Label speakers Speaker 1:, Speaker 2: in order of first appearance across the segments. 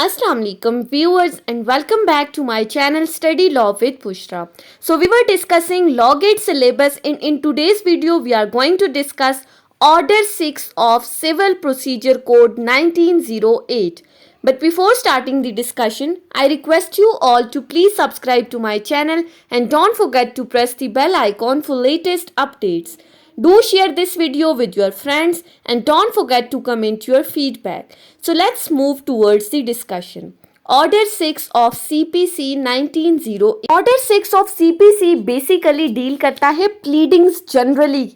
Speaker 1: Assalamualaikum viewers and welcome back to my channel Study Law with Pushra. So we were discussing Law Gate syllabus and in today's video we are going to discuss Order 6 of Civil Procedure Code 1908. But before starting the discussion, I request you all to please subscribe to my channel and don't forget to press the bell icon for latest updates. Do share this video with your friends and don't forget to comment your feedback. So let's move towards the discussion. Order 6 of CPC 1908. Order 6 of CPC basically deal करता है pleadings generally.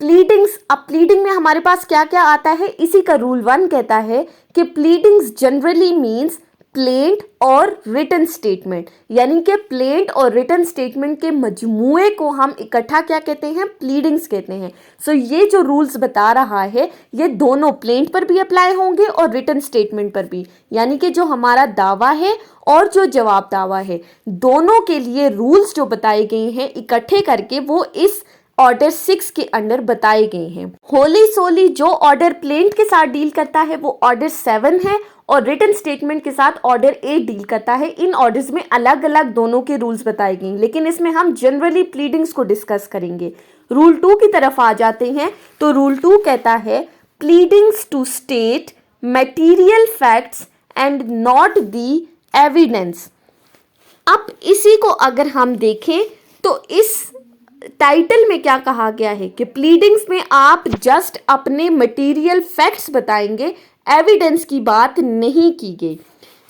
Speaker 1: Pleadings, अब pleading में हमारे पास क्या क्या आता है, इसी का रूल 1 कहता है कि प्लीडिंग्स जनरली मीन्स प्लेंट और रिटन स्टेटमेंट, यानी कि प्लेंट और रिटन स्टेटमेंट के मजमूए को हम इकट्ठा क्या कहते हैं, प्लीडिंग्स कहते हैं. सो ये जो रूल्स बता रहा है ये दोनों प्लेंट पर भी अप्लाई होंगे और रिटन स्टेटमेंट पर भी, यानी कि जो हमारा दावा है और जो जवाब दावा है दोनों के लिए रूल्स जो बताए गए हैं इकट्ठे करके वो इस ऑर्डर 6 के अंडर बताए गए हैं. होली सोली जो ऑर्डर प्लेंट के साथ डील करता है वो ऑर्डर 7 है और रिटन स्टेटमेंट के साथ ऑर्डर 8 डील करता है. इन ऑर्डर्स में अलग अलग दोनों के रूल्स बताए गए हैं, लेकिन इसमें हम जनरली प्लीडिंग्स को डिस्कस करेंगे. रूल 2 की तरफ आ जाते हैं तो रूल 2 कहता है pleadings to state material facts and not the evidence. अब इसी को अगर हम देखें तो इस टाइटल में क्या कहा गया है कि प्लीडिंग्स में आप जस्ट अपने मटेरियल फैक्ट्स बताएंगे, एविडेंस की बात नहीं की गई.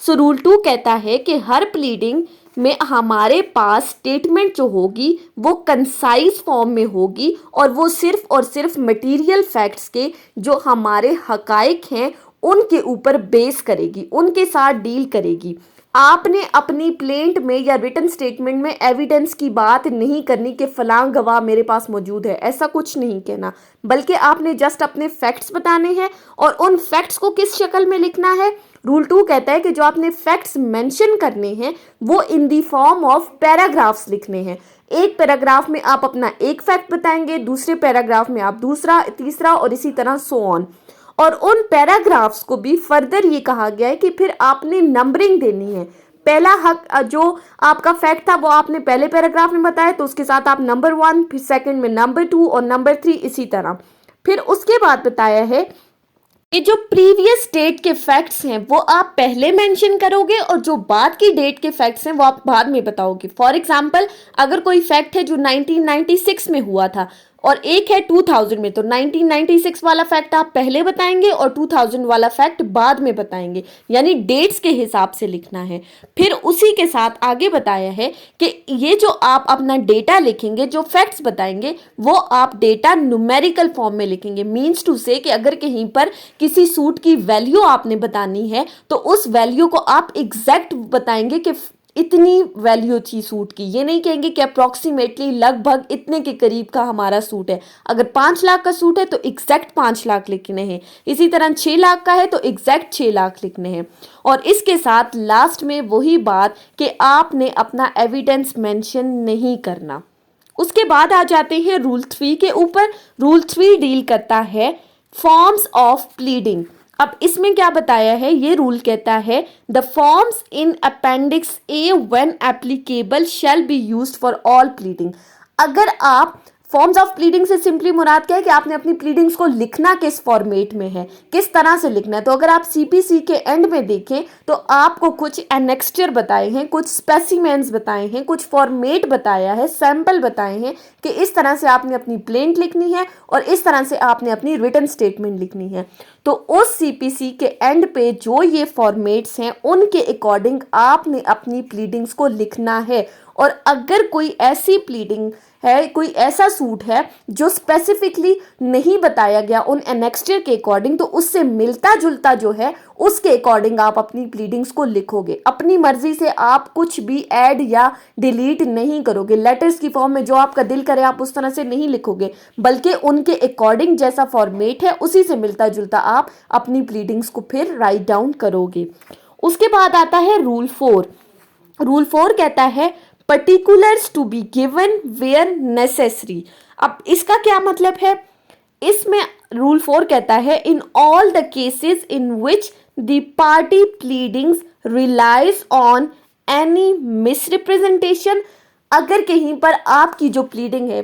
Speaker 1: सो रूल 2 कहता है कि हर प्लीडिंग में हमारे पास स्टेटमेंट जो होगी वो कंसाइज फॉर्म में होगी और वो सिर्फ और सिर्फ मटेरियल फैक्ट्स के जो हमारे हकाइक हैं उनके ऊपर बेस करेगी, उनके साथ डील करेगी. आपने अपनी प्लेंट में या रिटन स्टेटमेंट में एविडेंस की बात नहीं करनी कि फलां गवाह मेरे पास मौजूद है, ऐसा कुछ नहीं कहना, बल्कि आपने जस्ट अपने फैक्ट्स बताने हैं. और उन फैक्ट्स को किस शक्ल में लिखना है, रूल 2 कहता है कि जो आपने फैक्ट्स मेंशन करने हैं वो इन दी फॉर्म ऑफ पैराग्राफ्स लिखने हैं. एक पैराग्राफ में आप अपना एक फैक्ट बताएंगे, दूसरे पैराग्राफ में आप दूसरा, तीसरा और इसी तरह सो ऑन. और उन पैराग्राफ्स को भी फर्दर ये कहा गया है कि फिर आपने नंबरिंग देनी है. पहला हक जो आपका फैक्ट था वो आपने पहले पैराग्राफ में बताया तो उसके साथ आप नंबर 1, फिर सेकंड में नंबर 2 और नंबर 3 इसी तरह. फिर उसके बाद बताया है कि जो प्रीवियस डेट के फैक्ट्स हैं वो आप पहले मेंशन करोगे और जो बाद की डेट के फैक्ट्स हैं वो आप बाद में बताओगे. फॉर एग्जांपल अगर कोई फैक्ट है जो 1996 में हुआ था और एक है 2000 में, तो 1996 वाला फैक्ट आप पहले बताएंगे और 2000 वाला फैक्ट बाद में बताएंगे, यानी डेट्स के हिसाब से लिखना है. फिर उसी के साथ आगे बताया है कि ये जो आप अपना डेटा लिखेंगे, जो फैक्ट्स बताएंगे वो आप डेटा न्यूमेरिकल फॉर्म में लिखेंगे. मीन्स टू से कि अगर कहीं पर किसी सूट की वैल्यू आपने बतानी है तो उस वैल्यू को आप एग्जैक्ट बताएंगे कि इतनी वैल्यू थी सूट की. ये नहीं कहेंगे कि अप्रॉक्सीमेटली लगभग इतने के करीब का हमारा सूट है. अगर 5 लाख का सूट है तो एग्जैक्ट 5 लाख लिखने हैं. इसी तरह 6 लाख का है तो एग्जैक्ट 6 लाख लिखने हैं. और इसके साथ लास्ट में वही बात कि आपने अपना एविडेंस मेंशन नहीं करना. उसके बाद आ जाते हैं रूल 3 के ऊपर. रूल 3 डील करता है फॉर्म्स ऑफ प्लीडिंग. अब इसमें क्या बताया है, ये रूल कहता है the forms in appendix A when applicable shall be used for all pleading. अगर आप फॉर्म्स ऑफ प्लीडिंग से सिंपली मुराद क्या है कि आपने अपनी प्लीडिंग्स को लिखना किस फॉर्मेट में है, किस तरह से लिखना है. तो अगर आप सीपीसी के एंड में देखें तो आपको कुछ एनेक्स्चर बताए हैं, कुछ स्पेसिमेंस बताए हैं, कुछ फॉर्मेट बताया है, सैंपल बताए हैं कि इस तरह से आपने अपनी प्लेंट लिखनी है और इस तरह से आपने अपनी रिटन स्टेटमेंट लिखनी है. तो उस सीपीसी के एंड पे जो ये फॉर्मेट्स हैं उनके अकॉर्डिंग आपने अपनी प्लीडिंग्स को लिखना है. और अगर कोई ऐसी प्लीडिंग है, कोई ऐसा सूट है जो स्पेसिफिकली नहीं बताया गया उन एनेक्स्चर के अकॉर्डिंग, तो उससे मिलता जुलता जो है उसके अकॉर्डिंग आप अपनी प्लीडिंग्स को लिखोगे. अपनी मर्जी से आप कुछ भी ऐड या डिलीट नहीं करोगे. लेटर्स की फॉर्म में जो आपका दिल करे आप उस तरह से नहीं लिखोगे, बल्कि उनके अकॉर्डिंग जैसा फॉर्मेट है उसी से मिलता जुलता आप अपनी प्लीडिंग्स को फिर राइट डाउन करोगे. उसके बाद आता है रूल 4. रूल 4 कहता है particulars to be given where necessary. अब इसका क्या मतलब है, इसमें रूल 4 कहता है in all the cases in which the party pleadings relies on any misrepresentation, अगर कहीं पर आपकी जो प्लीडिंग है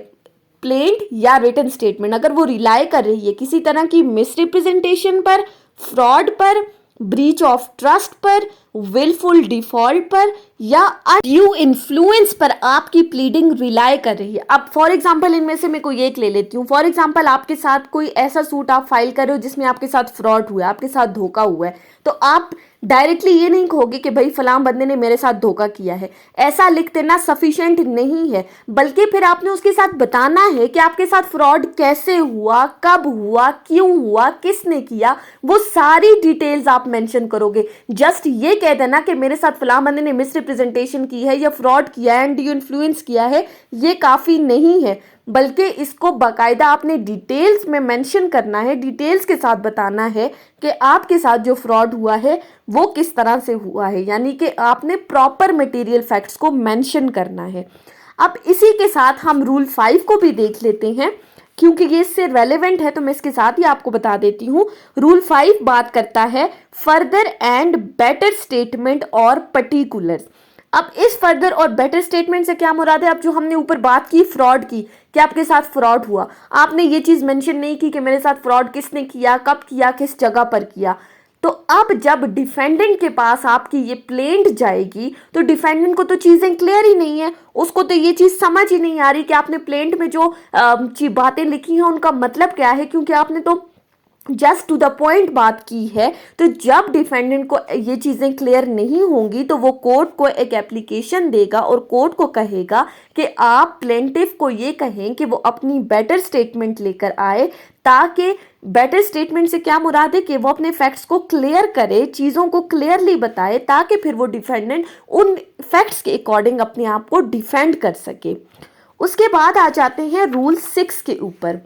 Speaker 1: प्लेंट या रिटन स्टेटमेंट अगर वो रिलाई कर रही है किसी तरह की मिसरिप्रेजेंटेशन पर, फ्रॉड पर, ब्रीच ऑफ ट्रस्ट पर, विलफुल डिफॉल्ट पर या ड्यू इन्फ्लुएंस पर आपकी प्लीडिंग रिलाई कर रही है। अब फॉर एग्जांपल इनमें से मैं कोई एक ले लेती हूँ। फॉर एग्जांपल आपके साथ कोई ऐसा सूट आप फाइल कर रहे हो जिसमें आपके साथ फ्रॉड हुआ है, आपके साथ धोखा हुआ है, तो आप डायरेक्टली ये नहीं कहोगे कि भाई फलां बंदे ने मेरे साथ धोखा किया है। ऐसा लिख देना सफिशिएंट नहीं है, बल्कि फिर आपने उसके साथ बताना है कि आपके साथ फ्रॉड कैसे हुआ, कब हुआ, क्यों हुआ, किसने किया, वो सारी डिटेल्स आप मेंशन करोगे। जस्ट ये कह देना कि मेरे साथ फलां बंदे ने मिसरिप्रेजेंटेशन की है या फ्रॉड किया है एंड यू इन्फ्लुएंस किया है, ये काफ़ी नहीं है, बल्कि इसको बाकायदा आपने डिटेल्स में मेंशन करना है, डिटेल्स के साथ बताना है कि आपके साथ जो फ्रॉड हुआ है वो किस तरह से हुआ है, यानी कि आपने प्रॉपर मटेरियल फैक्ट्स को मेंशन करना है। अब इसी के साथ हम रूल 5 को भी देख लेते हैं, क्योंकि ये इससे रेलेवेंट है तो मैं इसके साथ ही आपको बता देती हूँ। रूल 5 बात करता है फर्दर एंड बेटर स्टेटमेंट और पर्टिकुलर्स। अब इस फर्दर और बेटर स्टेटमेंट से क्या मुराद है? अब जो हमने ऊपर बात की फ्रॉड की, कि आपके साथ फ्रॉड हुआ, आपने ये चीज़ मेंशन नहीं की कि मेरे साथ फ्रॉड किसने किया, कब किया, किस जगह पर किया। तो अब जब डिफेंडेंट के पास आपकी ये प्लेंट जाएगी तो डिफेंडेंट को तो चीज़ें क्लियर ही नहीं है, उसको तो ये चीज़ समझ ही नहीं आ रही कि आपने प्लेंट में जो बातें लिखी हैं उनका मतलब क्या है, क्योंकि आपने तो जस्ट टू द पॉइंट बात की है। तो जब डिफेंडेंट को ये चीज़ें क्लियर नहीं होंगी तो वो कोर्ट को एक एप्लीकेशन देगा और कोर्ट को कहेगा कि आप प्लेंटिफ को ये कहें कि वो अपनी बेटर स्टेटमेंट लेकर आए, ताकि बेटर स्टेटमेंट से क्या मुराद है कि वो अपने फैक्ट्स को क्लियर करे, चीज़ों को क्लियरली बताए, ताकि फिर वो डिफेंडेंट उन फैक्ट्स के अकॉर्डिंग अपने आप को डिफेंड कर सके। उसके बाद आ जाते हैं रूल 6 के ऊपर।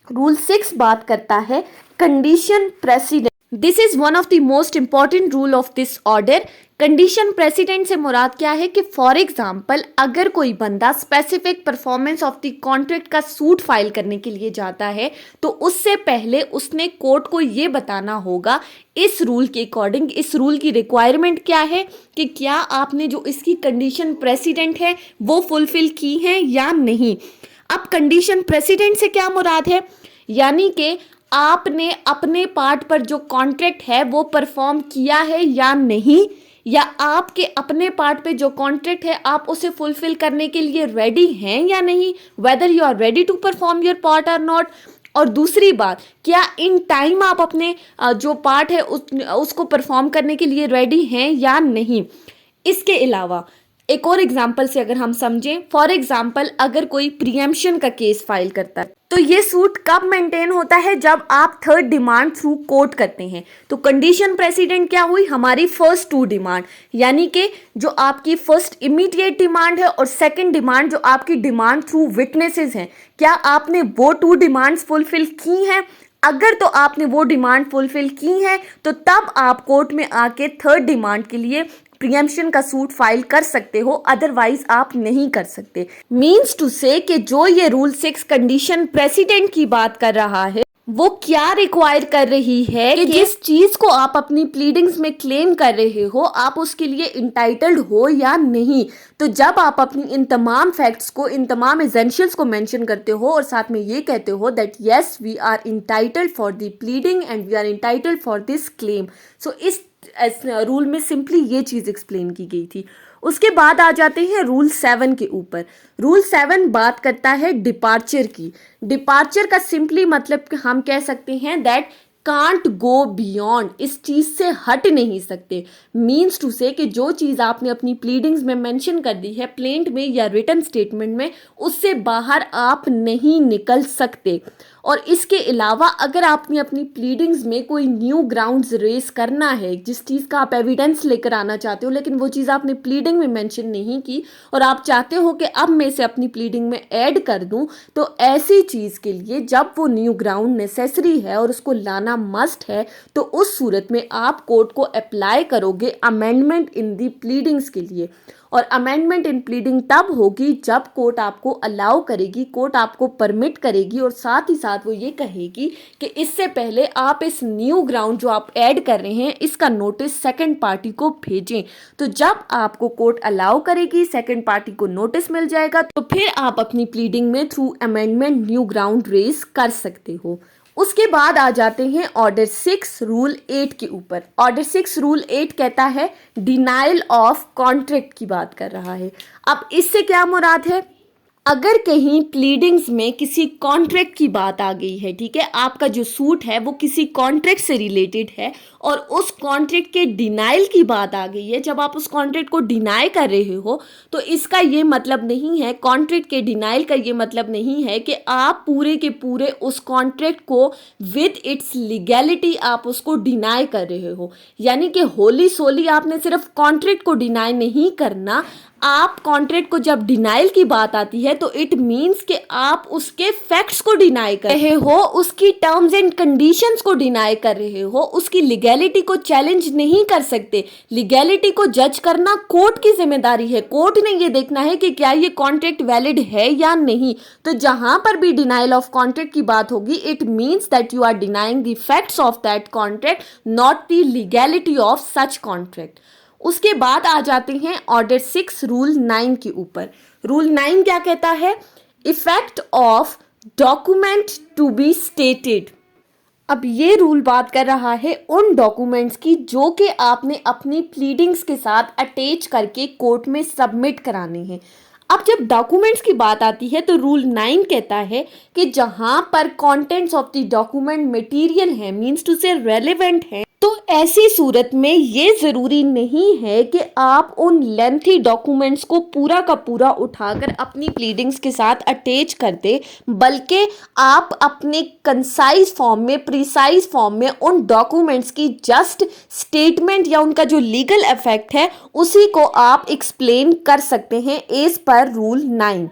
Speaker 1: रूल 6 बात करता है condition president. This is one of the most important rule of this order. Condition president से मुराद क्या है कि फॉर एग्जाम्पल अगर कोई बंदा specific performance of the contract का सूट फाइल करने के लिए जाता है तो उससे पहले उसने कोर्ट को ये बताना होगा इस रूल के अकॉर्डिंग, इस रूल की रिक्वायरमेंट क्या है कि क्या आपने जो इसकी कंडीशन प्रेसिडेंट है वो फुलफिल की है या नहीं। अब कंडीशन प्रेसिडेंट से क्या मुराद है, यानी कि आपने अपने पार्ट पर जो कॉन्ट्रैक्ट है वो परफॉर्म किया है या नहीं, या आपके अपने पार्ट पे जो कॉन्ट्रैक्ट है आप उसे फुलफिल करने के लिए रेडी हैं या नहीं, whether you are ready to perform your part और नॉट। और दूसरी बात, क्या इन टाइम आप अपने जो पार्ट है उसको परफॉर्म करने के लिए रेडी हैं या नहीं। इसके अलावा एक और एग्जाम्पल से अगर हम समझें, फॉर एग्जाम्पल अगर कोई प्रीएम्पशन का केस फाइल करता है तो ये सूट कब मेंटेन होता है, जब आप थर्ड डिमांड थ्रू कोर्ट करते हैं। तो कंडीशन प्रेसिडेंट क्या हुई, हमारी फर्स्ट 2 डिमांड, यानी कि जो आपकी फर्स्ट इमीडिएट डिमांड है और सेकंड डिमांड जो आपकी डिमांड थ्रू विटनेसेस हैं, क्या आपने वो 2 डिमांड्स फुलफिल की हैं। अगर तो आपने वो डिमांड फुलफिल की है तो तब आप कोर्ट में आके थर्ड डिमांड के लिए प्रीएम्पशन का सूट फाइल कर सकते हो, अदरवाइज आप नहीं कर सकते। मीन्स टू से कि जो ये रूल 6 कंडीशन प्रेसिडेंट की बात कर रहा है वो क्या रिक्वायर कर रही है कि जिस चीज को आप अपनी प्लीडिंग्स में क्लेम कर रहे हो आप उसके लिए इंटाइटल्ड हो या नहीं। तो जब आप अपनी इन तमाम फैक्ट्स को, इन तमाम एसेंशियल्स को मेंशन करते हो और साथ में ये कहते हो that yes we are entitled for the pleading and we are entitled for this claim, so इस रूल में सिंपली ये चीज़ एक्सप्लेन की गई थी। उसके बाद आ जाते हैं रूल 7 के ऊपर। रूल 7 बात करता है डिपार्चर की। डिपार्चर का सिंपली मतलब हम कह सकते हैं दैट कांट गो बियॉन्ड, इस चीज़ से हट नहीं सकते। मीन्स टू से कि जो चीज़ आपने अपनी प्लीडिंग्स में मेंशन कर दी है, प्लेंट में या रिटन स्टेटमेंट में, उससे बाहर आप नहीं निकल सकते। और इसके अलावा अगर आपने अपनी प्लीडिंग्स में कोई न्यू ग्राउंड्स रेस करना है, जिस चीज़ का आप एविडेंस लेकर आना चाहते हो लेकिन वो चीज़ आपने प्लीडिंग में मेंशन नहीं की और आप चाहते हो कि अब मैं इसे अपनी प्लीडिंग में ऐड कर दूं, तो ऐसी चीज़ के लिए जब वो न्यू ग्राउंड नेसेसरी है और उसको लाना मस्ट है, तो उस सूरत में आप कोर्ट को अप्लाई करोगे अमेंडमेंट इन दी प्लीडिंग्स के लिए। और अमेंडमेंट इन प्लीडिंग तब होगी जब कोर्ट आपको अलाउ करेगी, कोर्ट आपको परमिट करेगी और साथ ही साथ वो ये कहेगी कि इससे पहले आप इस न्यू ग्राउंड जो आप ऐड कर रहे हैं इसका नोटिस सेकंड पार्टी को भेजें। तो जब आपको कोर्ट अलाउ करेगी, सेकंड पार्टी को नोटिस मिल जाएगा, तो फिर आप अपनी प्लीडिंग में through amendment new ground raise कर सकते हो। उसके बाद आ जाते हैं ऑर्डर 6 रूल 8 के ऊपर। ऑर्डर 6 रूल 8 कहता है डिनाइल ऑफ कॉन्ट्रैक्ट की बात कर रहा है। अब इससे क्या मुराद है, अगर कहीं प्लीडिंग्स में किसी कॉन्ट्रैक्ट की बात आ गई है, ठीक है, आपका जो सूट है वो किसी कॉन्ट्रैक्ट से रिलेटेड है और उस कॉन्ट्रैक्ट के डिनाइल की बात आ गई है, जब आप उस कॉन्ट्रैक्ट को डिनाई कर रहे हो, तो इसका ये मतलब नहीं है, कॉन्ट्रैक्ट के डिनाइल का ये मतलब नहीं है कि आप पूरे के पूरे उस कॉन्ट्रैक्ट को विद इट्स लीगैलिटी आप उसको डिनाई कर रहे हो। यानी कि होली सोली आपने सिर्फ कॉन्ट्रैक्ट को डिनाई नहीं करना, आप कॉन्ट्रैक्ट को जब डिनाइल की बात आती है तो इट मीन्स कि आप उसके फैक्ट्स को डिनाई कर रहे हो, उसकी टर्म्स एंड कंडीशंस को डिनाई कर रहे हो, उसकी लीगैलिटी को चैलेंज नहीं कर सकते। लीगैलिटी को जज करना कोर्ट की जिम्मेदारी है, कोर्ट ने ये देखना है कि क्या ये कॉन्ट्रैक्ट वैलिड है या नहीं। तो जहां पर भी डिनाइल ऑफ कॉन्ट्रैक्ट की बात होगी, it means that you are denying the facts of that contract, not the legality of such contract. उसके बाद आ जाते हैं ऑर्डर 6 रूल 9 के ऊपर। रूल 9 क्या कहता है, effect of document to be stated. अब ये रूल बात कर रहा है उन डॉक्यूमेंट्स की जो कि आपने अपनी प्लीडिंग्स के साथ अटैच करके कोर्ट में सबमिट कराने हैं। अब जब डॉक्यूमेंट्स की बात आती है तो रूल 9 कहता है कि जहां पर contents of the document material है, मींस टू से रेलेवेंट है, तो ऐसी सूरत में ये ज़रूरी नहीं है कि आप उन लेंथी डॉक्यूमेंट्स को पूरा का पूरा उठाकर अपनी प्लीडिंग्स के साथ अटैच कर दे, बल्कि आप अपने कंसाइज फॉर्म में, प्रिसाइज फॉर्म में उन डॉक्यूमेंट्स की जस्ट स्टेटमेंट या उनका जो लीगल इफेक्ट है उसी को आप एक्सप्लेन कर सकते हैं एज पर रूल 9।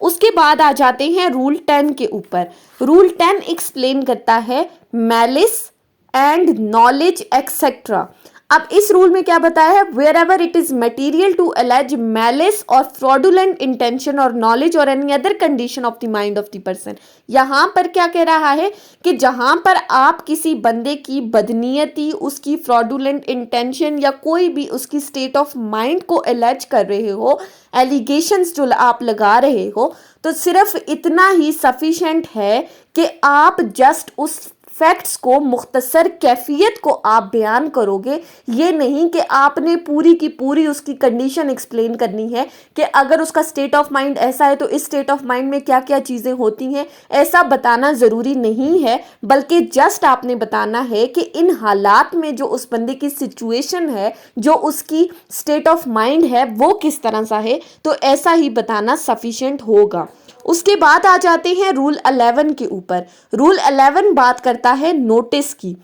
Speaker 1: उसके बाद आ जाते हैं रूल 10 के ऊपर। रूल 10 एक्सप्लेन करता है मैलिस एंड नॉलेज एक्सेट्रा। अब इस रूल में क्या बताया है, wherever it is material to allege malice और फ्रॉडुलेंट इंटेंशन और नॉलेज और any other condition of the mind of the person. यहाँ पर क्या कह रहा है कि जहाँ पर आप किसी बंदे की बदनीयती, उसकी फ्रॉडुलेंट इंटेंशन या कोई भी उसकी स्टेट ऑफ माइंड को एलेज कर रहे हो, एलिगेशंस जो आप लगा रहे हो, तो सिर्फ इतना ही सफिशेंट है कि आप जस्ट उस फैक्ट्स को, मुख्तसर कैफियत को आप बयान करोगे। ये नहीं कि आपने पूरी की पूरी उसकी कंडीशन एक्सप्लेन करनी है कि अगर उसका स्टेट ऑफ माइंड ऐसा है तो इस स्टेट ऑफ माइंड में क्या क्या चीज़ें होती हैं, ऐसा बताना ज़रूरी नहीं है। बल्कि जस्ट आपने बताना है कि इन हालात में जो उस बंदे की सिचुएशन है, जो उसकी स्टेट ऑफ माइंड है, वो किस तरह सा है, तो ऐसा ही बताना सफिशिएंट होगा। उसके बाद आ जाते हैं रूल 11 के ऊपर। रूल 11 बात करता है नोटिस की।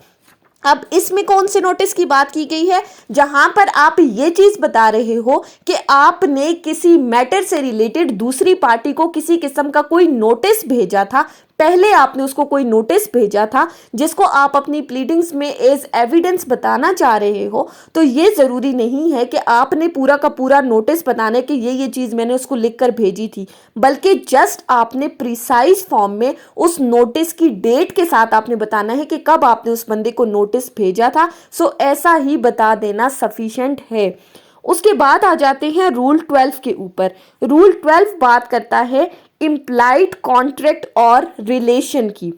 Speaker 1: अब इसमें कौन से नोटिस की बात की गई है, जहां पर आप ये चीज बता रहे हो कि आपने किसी मैटर से रिलेटेड दूसरी पार्टी को किसी किस्म का कोई नोटिस भेजा था, पहले आपने उसको कोई नोटिस भेजा था जिसको आप अपनी प्लीडिंग्स में एज एविडेंस बताना चाह रहे हो, तो ये ज़रूरी नहीं है कि आपने पूरा का पूरा नोटिस बताने कि ये चीज़ मैंने उसको लिखकर भेजी थी, बल्कि जस्ट आपने प्रिसाइज फॉर्म में उस नोटिस की डेट के साथ आपने बताना है कि कब आपने उस बंदे को नोटिस भेजा था। सो ऐसा ही बता देना सफिशिएंट है। उसके बाद आ जाते हैं रूल 12 के ऊपर। रूल 12 बात करता है इम्प्लाइड कॉन्ट्रैक्ट और रिलेशन की।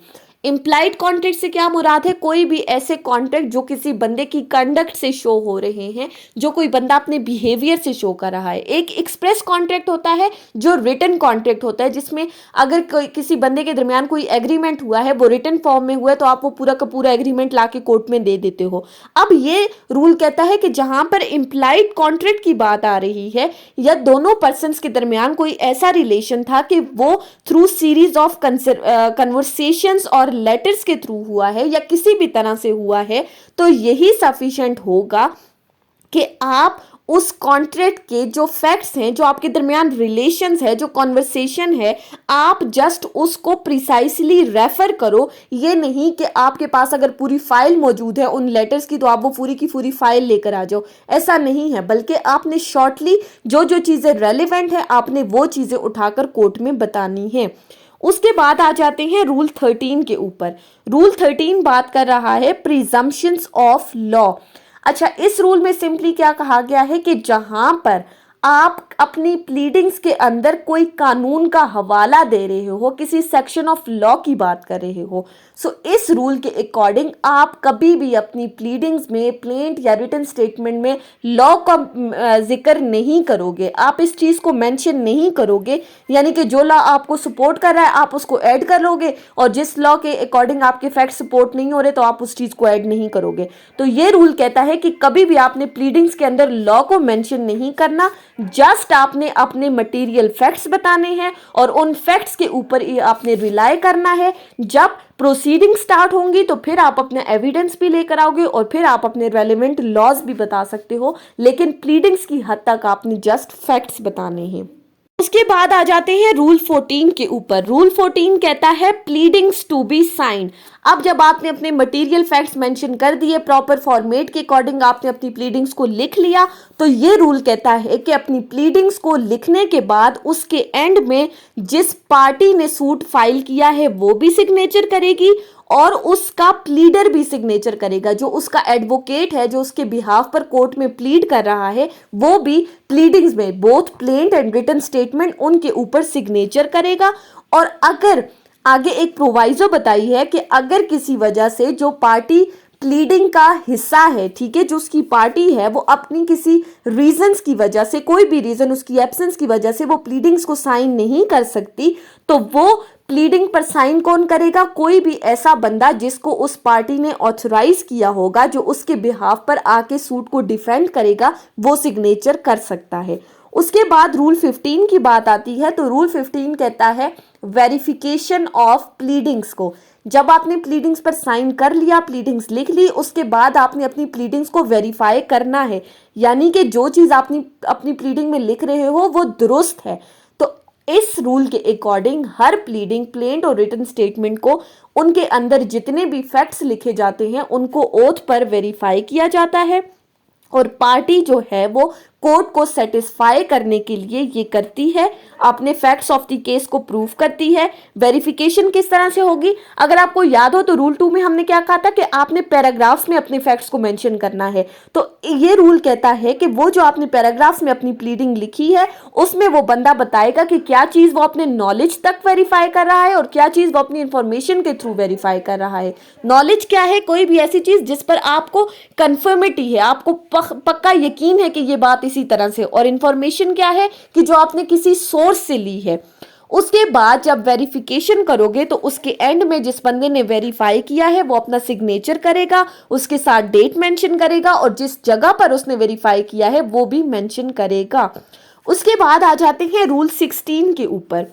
Speaker 1: इम्प्लाइड कॉन्ट्रैक्ट से क्या मुराद है, कोई भी ऐसे कॉन्ट्रैक्ट जो किसी बंदे की कंडक्ट से शो हो रहे हैं, जो कोई बंदा अपने बिहेवियर से शो कर रहा है। एक एक्सप्रेस कॉन्ट्रैक्ट होता है जो रिटन कॉन्ट्रैक्ट होता है, जिसमें अगर किसी बंदे के दरमियान कोई एग्रीमेंट हुआ है, वो रिटन फॉर्म में हुआ है, तो आप वो पूरा का पूरा एग्रीमेंट ला के कोर्ट में दे देते हो। अब ये रूल कहता है कि जहां पर इम्प्लाइड कॉन्ट्रैक्ट की बात आ रही है या दोनों पर्सनस के दरमियान कोई ऐसा रिलेशन था कि वो थ्रू सीरीज ऑफ कन्वर्सेशंस और लेटर्स के थ्रू हुआ है या किसी भी तरह से हुआ है, तो यही सफिशिएंट होगा कि आप उस कॉन्ट्रैक्ट के जो फैक्ट्स हैं, जो आपके दरमियान रिलेशंस है, जो कॉन्वर्सेशन है, आप जस्ट उसको प्रिसाइसली रेफर करो। ये नहीं कि आपके पास अगर पूरी फाइल मौजूद है उन लेटर्स की तो आप वो पूरी की पूरी फाइल लेकर आ जाओ, ऐसा नहीं है। बल्कि आपने शॉर्टली जो जो चीज़ें रेलिवेंट है आपने वो चीज़ें उठाकर कोर्ट में बतानी है। उसके बाद आ जाते हैं रूल 13 के ऊपर। रूल 13 बात कर रहा है प्रिजम्पशंस ऑफ लॉ। अच्छा, इस रूल में सिंपली क्या कहा गया है कि जहां पर आप अपनी प्लीडिंग्स के अंदर कोई कानून का हवाला दे रहे हो, किसी सेक्शन ऑफ लॉ की बात कर रहे हो, सो इस रूल के अकॉर्डिंग आप कभी भी अपनी प्लीडिंग्स में, प्लेंट या रिटन स्टेटमेंट में लॉ का जिक्र नहीं करोगे, आप इस चीज़ को मेंशन नहीं करोगे। यानी कि जो लॉ आपको सपोर्ट कर रहा है आप उसको ऐड कर लोगे, और जिस लॉ के अकॉर्डिंग आपके फैक्ट सपोर्ट नहीं हो रहे तो आप उस चीज़ को ऐड नहीं करोगे। तो ये रूल कहता है कि कभी भी आपने प्लीडिंग्स के अंदर लॉ को मेंशन नहीं करना, जस्ट आपने अपने मटेरियल फैक्ट्स बताने हैं और उन फैक्ट्स के ऊपर ही आपने रिलाई करना है। जब प्रोसीडिंग स्टार्ट होंगी तो फिर आप अपने एविडेंस भी लेकर आओगे और फिर आप अपने रेलेवेंट लॉज भी बता सकते हो, लेकिन प्लीडिंग्स की हद तक आपने जस्ट फैक्ट्स बताने हैं। उसके बाद आ जाते हैं रूल 14 के ऊपर। रूल 14 कहता है प्लीडिंग्स टू बी साइंड। अब जब आपने अपने मटेरियल फैक्ट्स मेंशन कर दिए, प्रॉपर फॉर्मेट के अकॉर्डिंग आपने अपनी प्लीडिंग्स को लिख लिया, तो ये रूल कहता है कि अपनी प्लीडिंग्स को लिखने के बाद उसके एंड में जिस पार्टी ने सूट फाइल किया है वो भी सिग्नेचर करेगी और उसका प्लीडर भी सिग्नेचर करेगा। जो उसका एडवोकेट है, जो उसके बिहाफ पर कोर्ट में प्लीड कर रहा है, वो भी प्लीडिंग्स में both plaint and written statement उनके ऊपर सिग्नेचर करेगा। और अगर आगे एक प्रोवाइजो बताई है कि अगर किसी वजह से जो पार्टी प्लीडिंग का हिस्सा है, ठीक है, जो उसकी पार्टी है, वो अपनी किसी रीजंस की वजह से, कोई भी रीजन, उसकी एब्सेंस की वजह से वो प्लीडिंग्स को साइन नहीं कर सकती, तो वो प्लीडिंग पर साइन कौन करेगा? कोई भी ऐसा बंदा जिसको उस पार्टी ने ऑथराइज किया होगा, जो उसके बिहाफ पर आके सूट को डिफेंड करेगा, वो सिग्नेचर कर सकता है। उसके बाद रूल 15 की बात आती है, तो रूल 15 कहता है वेरिफिकेशन ऑफ प्लीडिंग्स को। जब आपने प्लीडिंग्स पर साइन कर लिया, प्लीडिंग्स लिख ली, उसके बाद आपने अपनी प्लीडिंग्स को वेरीफाई करना है, यानी कि जो चीज़ आपने अपनी प्लीडिंग में लिख रहे हो वो दुरुस्त है। तो इस रूल के अकॉर्डिंग हर प्लीडिंग, प्लेंट और रिटन स्टेटमेंट को उनके अंदर जितने भी फैक्ट्स लिखे जाते हैं उनको ओथ पर वेरीफाई किया जाता है, और पार्टी जो है वो कोर्ट को सेटिस्फाई करने के लिए ये करती है, अपने फैक्ट्स ऑफ द केस को प्रूव करती है। वेरिफिकेशन किस तरह से होगी? अगर आपको याद हो तो रूल 2 में हमने क्या कहा था कि आपने पैराग्राफ्स में अपने फैक्ट्स को मेंशन करना है। तो ये रूल कहता है कि वो जो आपने पैराग्राफ्स में अपनी प्लीडिंग लिखी है उसमें वो बंदा बताएगा कि क्या चीज़ वो अपने नॉलेज तक वेरीफाई कर रहा है और क्या चीज़ वो अपनी इंफॉर्मेशन के थ्रू वेरीफाई कर रहा है। नॉलेज क्या है? कोई भी ऐसी चीज़ जिस पर आपको कन्फर्मिटी है, आपको पक्का यकीन है कि ये बात इसी तरह से। और इंफॉर्मेशन क्या है? कि जो आपने किसी सोर्स से ली है। उसके बाद जब वेरिफिकेशन करोगे तो उसके एंड में जिस बंदे ने वेरीफाई किया है वो अपना सिग्नेचर करेगा, उसके साथ डेट मेंशन करेगा और जिस जगह पर उसने वेरीफाई किया है वो भी मेंशन करेगा। उसके बाद आ जाते हैं रूल 16 के ऊपर।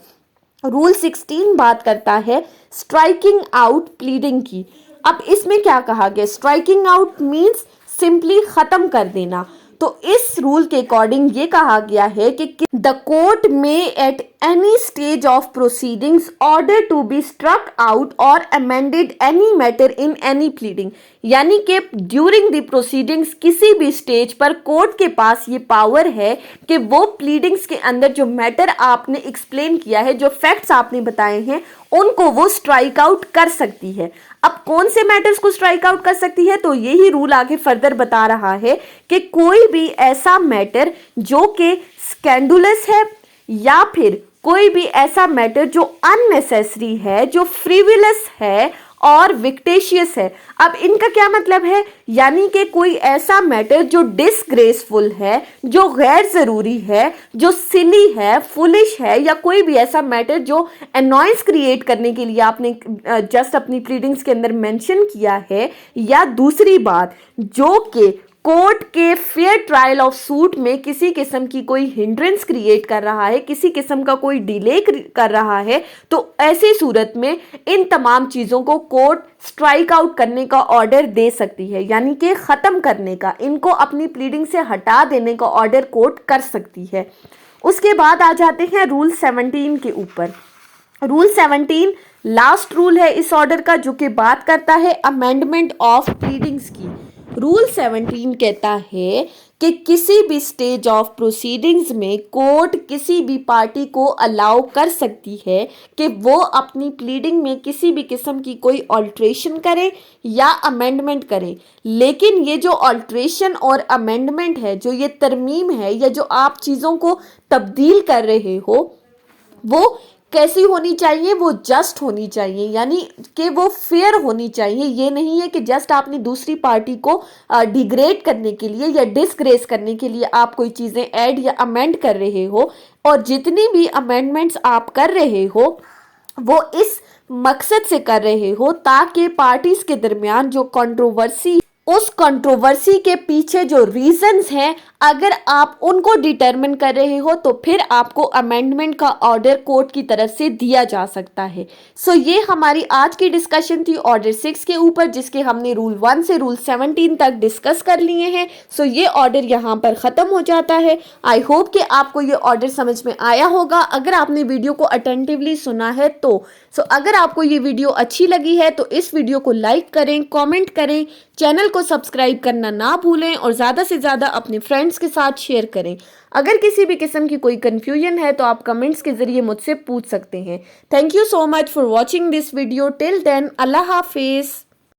Speaker 1: रूल 16 बात करता है स्ट्राइकिंग आउट प्लीडिंग की। अब इसमें क्या कहा गया? स्ट्राइकिंग आउट मीन्स सिंपली खत्म कर देना। तो इस रूल के अकॉर्डिंग ये कहा गया है कि द कोर्ट में at any stage of proceedings order to be struck out और amended any matter in any pleading. यानी कि ड्यूरिंग द प्रोसीडिंग्स किसी भी स्टेज पर कोर्ट के पास ये पावर है कि वो प्लीडिंग्स के अंदर जो मैटर आपने एक्सप्लेन किया है, जो फैक्ट्स आपने बताए हैं, उनको वो स्ट्राइक आउट कर सकती है। अब कौन से मैटर्स को स्ट्राइक आउट कर सकती है? तो यही रूल आगे फर्दर बता रहा है कि कोई भी ऐसा मैटर जो कि स्कैंडुलस है या फिर कोई भी ऐसा मैटर जो अननेसेसरी है, जो फ्रीविलस है और विक्टेशियस है। अब इनका क्या मतलब है? यानी कि कोई ऐसा मैटर जो डिसग्रेसफुल है, जो गैर ज़रूरी है, जो सिली है, फुलिश है, या कोई भी ऐसा मैटर जो अनॉयंस क्रिएट करने के लिए आपने जस्ट अपनी प्लीडिंग्स के अंदर मेंशन किया है। या दूसरी बात, जो कि कोर्ट के फेयर ट्रायल ऑफ सूट में किसी किस्म की कोई हिंड्रेंस क्रिएट कर रहा है, किसी किस्म का कोई डिले कर रहा है, तो ऐसी सूरत में इन तमाम चीज़ों को कोर्ट स्ट्राइक आउट करने का ऑर्डर दे सकती है, यानी कि ख़त्म करने का, इनको अपनी प्लीडिंग से हटा देने का ऑर्डर कोर्ट कर सकती है। उसके बाद आ जाते हैं रूल 17 के ऊपर। रूल 17 लास्ट रूल है इस ऑर्डर का, जो कि बात करता है अमेंडमेंट ऑफ प्लीडिंग्स की। रूल 17 कहता है कि किसी भी स्टेज ऑफ प्रोसीडिंग्स में कोर्ट किसी भी पार्टी को अलाउ कर सकती है कि वो अपनी प्लीडिंग में किसी भी किस्म की कोई ऑल्ट्रेशन करे या अमेंडमेंट करे। लेकिन ये जो ऑल्ट्रेशन और अमेंडमेंट है, जो ये तरमीम है, या जो आप चीज़ों को तब्दील कर रहे हो, वो कैसी होनी चाहिए? वो जस्ट होनी चाहिए, यानी कि वो फेयर होनी चाहिए। ये नहीं है कि जस्ट आपने दूसरी पार्टी को डिग्रेड करने के लिए या डिसग्रेस करने के लिए आप कोई चीज़ें ऐड या अमेंड कर रहे हो, और जितनी भी अमेंडमेंट्स आप कर रहे हो वो इस मकसद से कर रहे हो ताकि पार्टीज के दरमियान जो कंट्रोवर्सी, उस कंट्रोवर्सी के पीछे जो रीजंस हैं, अगर आप उनको डिटरमिन कर रहे हो तो फिर आपको अमेंडमेंट का ऑर्डर कोर्ट की तरफ से दिया जा सकता है। सो ये हमारी आज की डिस्कशन थी ऑर्डर 6 के ऊपर, जिसके हमने रूल 1 से रूल 17 तक डिस्कस कर लिए हैं। सो ये ऑर्डर यहाँ पर ख़त्म हो जाता है। आई होप कि आपको ये ऑर्डर समझ में आया होगा, अगर आपने वीडियो को अटेंटिवली सुना है तो। सो अगर आपको ये वीडियो अच्छी लगी है तो इस वीडियो को लाइक करें, कॉमेंट करें, चैनल को सब्सक्राइब करना ना भूलें और ज़्यादा से ज़्यादा अपने फ्रेंड्स के साथ शेयर करें। अगर किसी भी किस्म की कोई कन्फ्यूजन है तो आप कमेंट्स के ज़रिए मुझसे पूछ सकते हैं। Thank you so much for watching this video. Till then, अल्लाह हाफिज़।